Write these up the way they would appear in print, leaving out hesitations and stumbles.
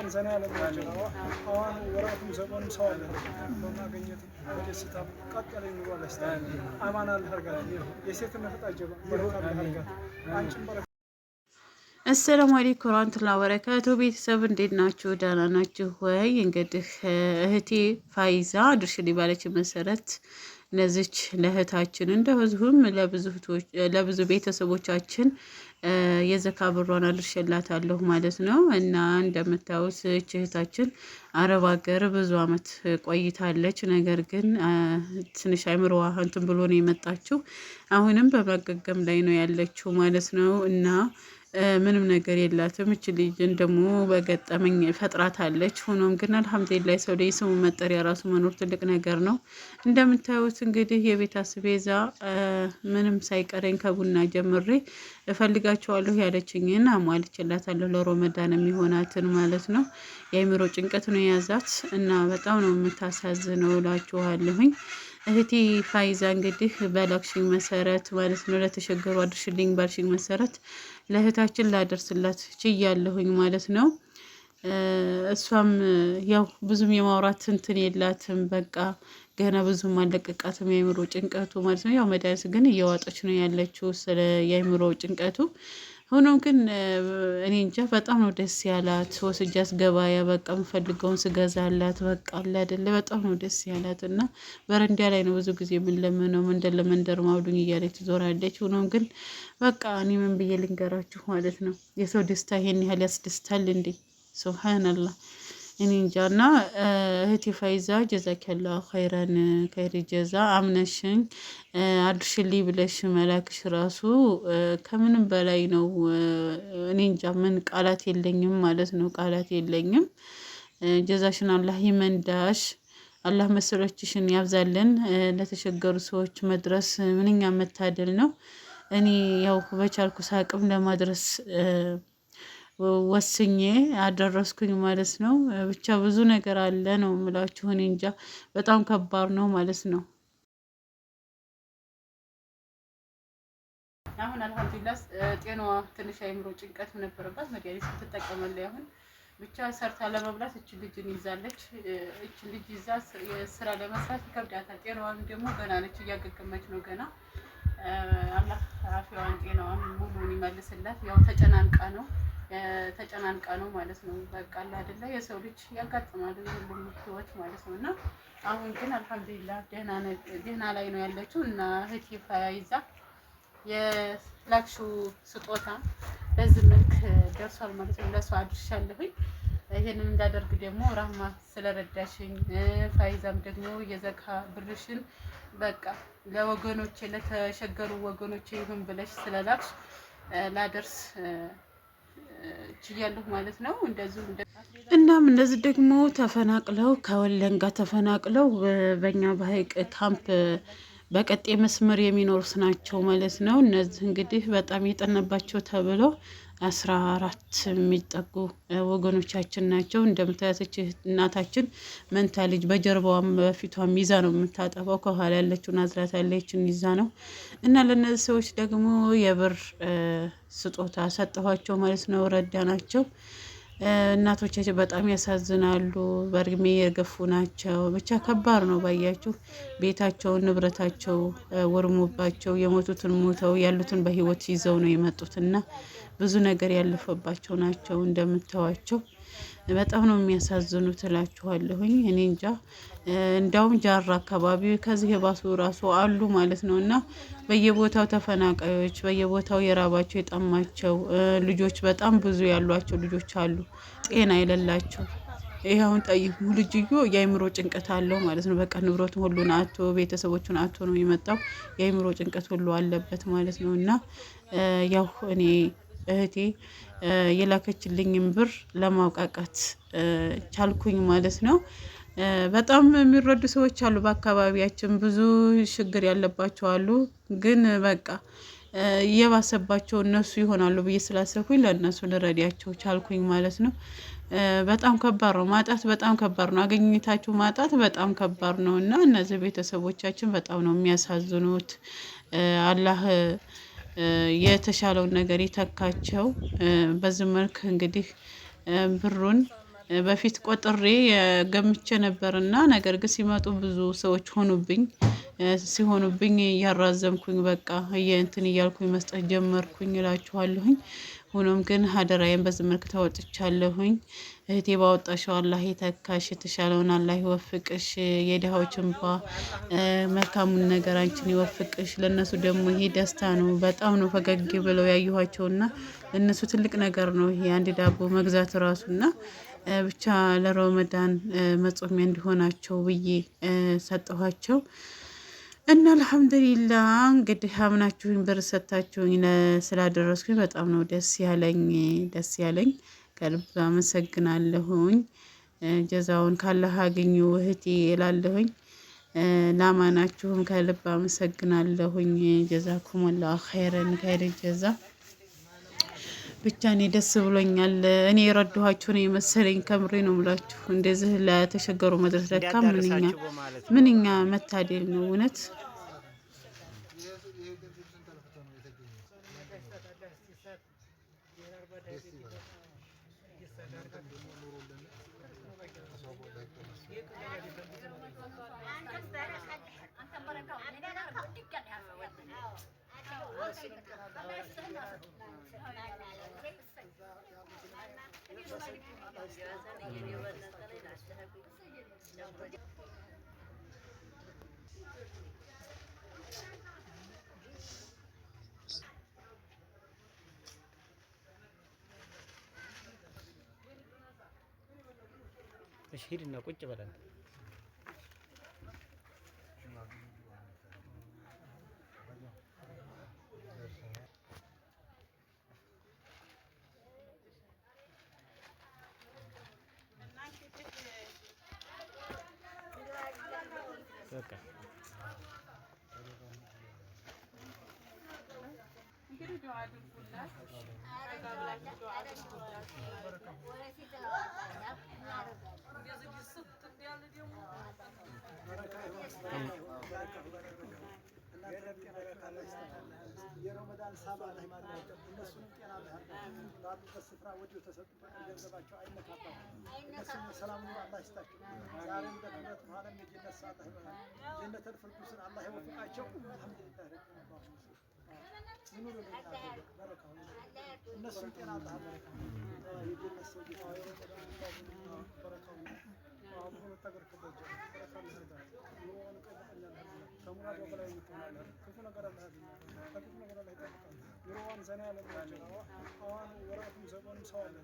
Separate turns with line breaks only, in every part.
ዘና ያለ ናቸው። አሁን ወራቱም ዘመኑም ሰው አለ በማገኘት በደስታ ቀጠለ ኑሮ ለስታ አማን አለ አርጋ የሴትነት ጣጀባ በረካ አርጋ አንቺም
አሰላሙ አለይኩም ወራህመቱላሂ ወበረካቱ። ቤተሰብ እንዴት ናችሁ? ደህና ናችሁ ወይ? እንግዲህ እህቴ ፋይዛ ድርሽሊ ባለች መሰረት ለዚች ለእህታችን እንደዚሁም ለብዙ ቤተሰቦቻችን የዘካ ብሯን አድርሼላታለሁ ማለት ነው። እና እንደምታዩት እህታችን አረብ ሀገር ብዙ አመት ቆይታለች። ነገር ግን ትንሽ አይምሮዋ እንትን ብሎ ነው የመጣችው። አሁንም በማገገም ላይ ነው ያለችው ማለት ነው እና ምንም ነገር የላትም። እች ልጅን ደግሞ በገጠመኝ ፈጥራታለች። ሆኖም ግን አልሐምዱሊላህ ሰው ላይ ስሙ መጠሪያ ራሱ መኖር ትልቅ ነገር ነው። እንደምታዩት እንግዲህ የቤት አስቤዛ ምንም ሳይቀረኝ ከቡና ጀምሬ እፈልጋቸዋለሁ ያለችኝን አሟልቼላታለሁ። ለሮመዳን የሚሆናትን ማለት ነው። የአእምሮ ጭንቀት ነው የያዛት እና በጣም ነው የምታሳዝነው እላችኋለሁኝ። እህቴ ፋይዛ እንግዲህ በላክሽኝ መሰረት ማለት ነው ለተቸገሩ አድርሽልኝ ባልሽኝ መሰረት ለእህታችን ላደርስላት ችያለሁኝ ማለት ነው። እሷም ያው ብዙም የማውራት እንትን የላትም። በቃ ገና ብዙም አለቀቃትም የአእምሮ ጭንቀቱ ማለት ነው። ያው መድኃኒት ግን እየዋጠች ነው ያለችው ስለ የአእምሮ ጭንቀቱ። ሆኖም ግን እኔ እንጃ በጣም ነው ደስ ያላት። ወስጃት ገበያ በቃ የምፈልገውን ስገዛላት በቃ አለ አይደለ በጣም ነው ደስ ያላት። እና በረንዳ ላይ ነው ብዙ ጊዜ የምንለምነው ለመንደር ማውዱኝ እያለች ትዞራለች። ሆኖም ግን በቃ እኔ ምን ብዬ ልንገራችሁ ማለት ነው። የሰው ደስታ ይሄን ያህል ያስደስታል እንዴ? ሱብሃንአላህ እኔ እንጃና እህቴ ፋይዛ ጀዛከላ ኸይረን ከይሪ ጀዛ አምነሽኝ አድርሽልኝ ብለሽ መላክሽ ራሱ ከምንም በላይ ነው። እኔ እንጃ ምን ቃላት የለኝም ማለት ነው። ቃላት የለኝም። ጀዛሽን አላህ ይመንዳሽ። አላህ መስሎችሽን ያብዛልን። ለተቸገሩ ሰዎች መድረስ ምንኛ መታደል ነው። እኔ ያው በቻልኩ ሳቅም ለማድረስ ወስኜ አደረስኩኝ ማለት ነው። ብቻ ብዙ ነገር አለ ነው የምላችሁ። እኔ እንጃ በጣም ከባድ ነው ማለት ነው። አሁን አልሐምዱሊላህ ጤናዋ ትንሽ አይምሮ ጭንቀት ነበረባት። መድኃኒት ስትጠቀመለ አሁን ብቻ ሰርታ ለመብላት እች ልጅን ይዛለች። እች ልጅ ይዛ ስራ ለመስራት ይከብዳታል። ጤናዋን ደግሞ ገና ነች፣ እያገገመች ነው ገና። አላህ አፊዋን ጤናዋን ሙሉን ይመልስላት። ያው ተጨናንቃ ነው ማለት ነው። በቃ አለ አይደለ የሰው ልጅ ያጋጥማል ሁሉም ህይወት ማለት ነው። እና አሁን ግን አልሐምዱሊላህ ደህና ላይ ነው ያለችው። እና እህቴ ፋይዛ የላክሽው ስጦታ በዚህ መልክ ደርሷል ማለት ነው። ለሷ አድርሻለሁኝ። ይሄንን እንዳደርግ ደግሞ ራህማ ስለረዳሽኝ፣ ፋይዛም ደግሞ የዘካ ብርሽን በቃ ለወገኖቼ ለተሸገሩ ወገኖቼ ይሁን ብለሽ ስለላክሽ ላደርስ ችያለሁ ማለት ነው። እናም እነዚህ ደግሞ ተፈናቅለው ከወለንጋ ተፈናቅለው በእኛ በሀይቅ ካምፕ በቀጤ መስመር የሚኖሩት ናቸው ማለት ነው። እነዚህ እንግዲህ በጣም የጠነባቸው ተብለው 14 የሚጠጉ ወገኖቻችን ናቸው። እንደምታያተች እናታችን መንታ ልጅ በጀርባዋም በፊቷም ይዛ ነው የምታጠባው። ከኋላ ያለችው ናዝራት ያለችን ይዛ ነው። እና ለእነዚህ ሰዎች ደግሞ የብር ስጦታ ሰጠኋቸው ማለት ነው። ረዳ ናቸው። እናቶቻቸው በጣም ያሳዝናሉ። በእድሜ የገፉ ናቸው። ብቻ ከባድ ነው። ባያችሁ ቤታቸውን ንብረታቸው ወርሞባቸው የሞቱትን ሞተው ያሉትን በህይወት ይዘው ነው የመጡት እና ብዙ ነገር ያለፈባቸው ናቸው። እንደምታዋቸው በጣም ነው የሚያሳዝኑት እላችኋለሁኝ። እኔ እንጃ እንዳውም ጃራ አካባቢ ከዚህ የባሱ ራሱ አሉ ማለት ነው። እና በየቦታው ተፈናቃዮች በየቦታው የራባቸው የጠማቸው ልጆች በጣም ብዙ ያሏቸው ልጆች አሉ፣ ጤና የሌላቸው። ይሄ አሁን ጠይቁ ልጅዮ የአእምሮ ጭንቀት አለው ማለት ነው። በቃ ንብረቱን ሁሉን አቶ ቤተሰቦቹን አቶ ነው የመጣው። የአእምሮ ጭንቀት ሁሉ አለበት ማለት ነው። እና ያው እኔ እህቴ የላከችልኝን ብር ለማውቃቃት ቻልኩኝ ማለት ነው። በጣም የሚረዱ ሰዎች አሉ በአካባቢያችን፣ ብዙ ችግር ያለባቸው አሉ። ግን በቃ እየባሰባቸው እነሱ ይሆናሉ ብዬ ስላሰብኩኝ ለእነሱ ልረዳቸው ቻልኩኝ ማለት ነው። በጣም ከባድ ነው ማጣት፣ በጣም ከባድ ነው። አገኝታችሁ ማጣት በጣም ከባድ ነው። እና እነዚህ ቤተሰቦቻችን በጣም ነው የሚያሳዝኑት። አላህ የተሻለውን ነገር ይተካቸው። በዚህ መልክ እንግዲህ ብሩን በፊት ቆጥሬ ገምቼ ነበርና ነገር ግን ሲመጡ ብዙ ሰዎች ሆኑብኝ። ሲሆኑብኝ እያራዘምኩኝ በቃ እንትን እያልኩኝ መስጠት ጀመርኩኝ እላችኋለሁኝ። ሆኖም ግን ሀደራዬን በዚህ መልክ ተወጥቻለሁኝ። እህቴ ባወጣሽው አላህ የተካሽ፣ የተሻለውን አላህ ይወፍቅሽ። የድሃዎች እንባ መልካሙን ነገር አንቺን ይወፍቅሽ። ለእነሱ ደግሞ ይሄ ደስታ ነው። በጣም ነው ፈገግ ብለው ያየኋቸውና ለእነሱ ትልቅ ነገር ነው ይሄ አንድ ዳቦ መግዛት ራሱና ብቻ ለረመዳን መጾሚያ እንዲሆናቸው ብዬ ሰጠኋቸው። እና አልሐምዱሊላህ እንግዲህ አምናችሁኝ ብር ሰጥታችሁኝ ስላደረስኩኝ በጣም ነው ደስ ያለኝ። ከልብ አመሰግናለሁኝ። ጀዛውን ካላህ አግኙ እህቴ እላለሁኝ። ላማናችሁም ከልብ አመሰግናለሁኝ። ጀዛኩሙላህ ኸይረን ጀዛ። ብቻ እኔ ደስ ብሎኛል። እኔ የረዳኋችሁ ነው የመሰለኝ። ከምሬ ነው የምላችሁ። እንደዚህ ለተቸገሩ መድረስ ለካ ምንኛ መታደል ነው እውነት።
እሺ ሂድና ቁጭ በለን። በቃ እንግዲህ ዱዓ አድርጉላት።
የረመዳን ሳባ ላይ ማለት እነሱንም ጤና ባሉበት ስፍራ ወዲሁ ተሰጡበት ገንዘባቸው አይነካባቸው። እነሱም ሰላም ነው አላህ ይስጣቸው። ዛሬም በክብረት በኋላም የጀነት ሰዓት ጀነተል ፊርደውስን አላህ ይወፍቃቸው። አልሐምዱሊላህ እነሱም ጤና አላህ የጀነት ሰው በረካው ከሙራዷ በላይ የምትሆናለህ ክፉ ነገር ከክፉ ነገር ላይ ይጠብቃል። ኑሮዋን ዘና ያለ አሁን ወራቱም ዘመኑም ሰው አለ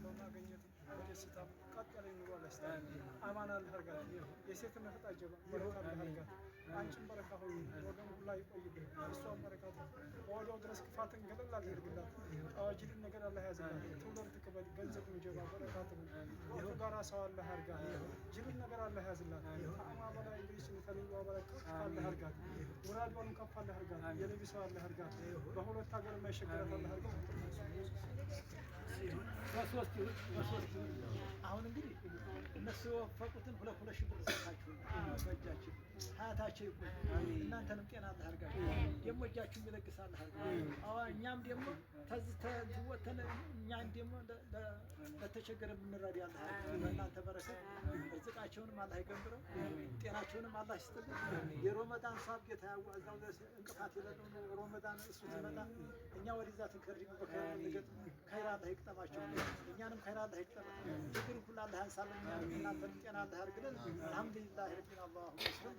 በማገኘት በደስታ ቀጥ ያለ ኑሮ አለስታ አማን አላህ አርጋት። የሴትነት ዕጣ ጀባ በረካ አላህ አርጋት። አንቺም በረካ ሆይ ወገን ሁላ ይቆይብህ። እሷም በረካ በወዲያው ድረስ ክፋትን ገለል አድርግላት። አዋጅልን ነገር አላህ ያዝላት። ትውልድ ትክበል ገንዘብም ጀባ በረካ ትሁን። የጋራ ሰው አላህ አርጋት። ጅልን ነገር አላህ ያዝላት። አማ በላይ እንግዲህ ስንፈልግ በረካ አላህ አርጋት። ሙራዷን ከፍ አላህ አርጋት። የነቢ ሰው አላህ አርጋት። በሁለት ሀገር የማይሸገራት አላህ አርጋት። በሶስት አሁን እንግዲህ እነሱ የወፈቁትን ሁለት ሺህ ብር ሰጣችሁ በእጃችሁ ሀያታቸው ይቆይ። እናንተንም ጤና አላህ አርጋችሁ ደግሞ እጃችሁን ይለግስ አላህ አርጋችሁ። እኛም ደግሞ ተዝተወተን እኛን ደግሞ ለተቸገረ የምንረዳ አላህ አርጋችሁ። በእናንተ በረከት ርዝቃቸውንም አላህ ይገንብረው፣ ጤናቸውንም አላህ ይስጥልን። የረመዳን ሷብ ጌታ ያዋዛው እንቅፋት የሌለው ረመዳን እሱ ሲመጣ እኛ ወደዛ ተከሪሙ በከይር አላህ ይቅጠማቸው። እኛንም ኸይር አላህ ይቅጠማል። ችግር ሁሉ አላህ ያንሳልን። እናንተንም ጤና አላህ ያርግልን። አልሐምዱሊላህ ረቢል አላሁ መስለም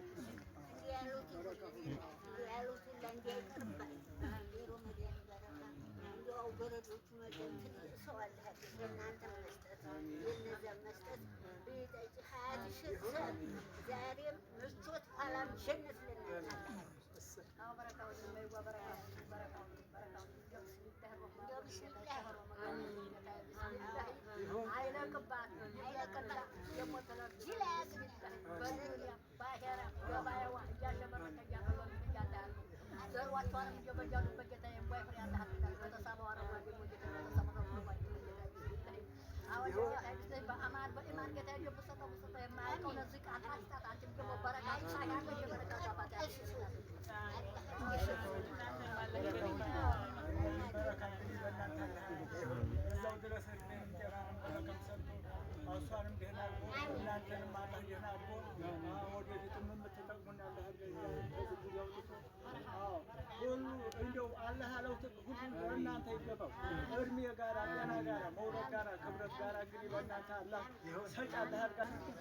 እናንተንም አላህ ደህና አድርጎ ወደፊትም የምትጠቅሙን ያለ ከዚህ አውጥቶ ሁሉ እንደው አላህ ያለው ሁሉ ለእናንተ ይገባው። እድሜ ጋራ ጤና ጋራ መውለድ ጋራ ክብረት ጋራ እንግዲህ በእናንተ አላህ ሰጭ አላህ ያድርጋችሁ።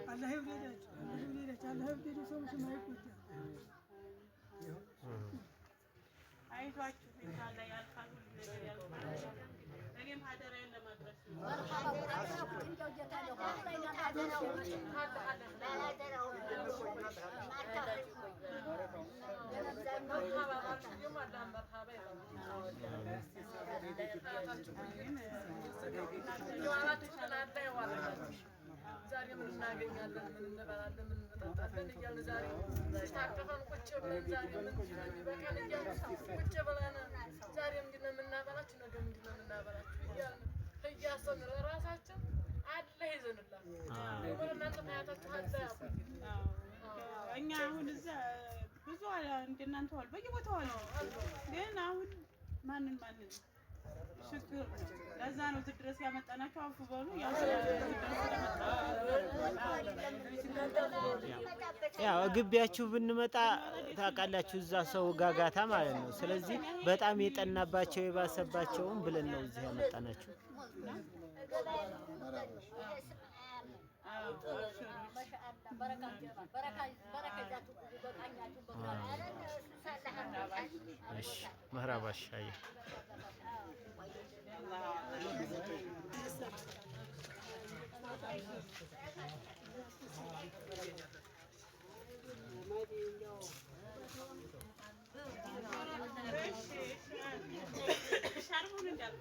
አላህ ይውደዳችሁ። አላህ ይውደዳችሁ። ሰው ስም አይቆጣ።
አይዟችሁ ኢንሻአላህ ያልፋል። ሁሉ ነገር ያልፋል። እኔም ሀደራዬን ለማድረስ
ዛሬ ምን እናገኛለን? ምን እንበላለን? ምን እንጠጣለን? እያልን ዛሬ ታቀፈን ቁጭ ብለን ዛሬ ምን በቀን እያልን ቁጭ ብለን ዛሬ ምንድን ነው የምናበላችሁ? ነገ ምንድን ነው የምናበላችሁ? እያልን እያሰብን ራሳችን አላህ ይዘንላችሁ። እናንተ ታያታችሁ አላህ ያቁም።
እኛ አሁን እዛ ብዙ እንደናንተ አሉ በየቦታው አሉ፣ ግን አሁን ማንን ችግር ነው። ለዛ ነው እዚህ ድረስ ያመጣናቸው። አፉ በሉ
ያው ግቢያችሁ ብንመጣ ታውቃላችሁ፣ እዛ ሰው ጋጋታ ማለት ነው። ስለዚህ በጣም የጠናባቸው የባሰባቸውም ብለን ነው እዚህ ያመጣናችሁ። እሺ መህራባሽ አይ
ሻርቡን እንዳል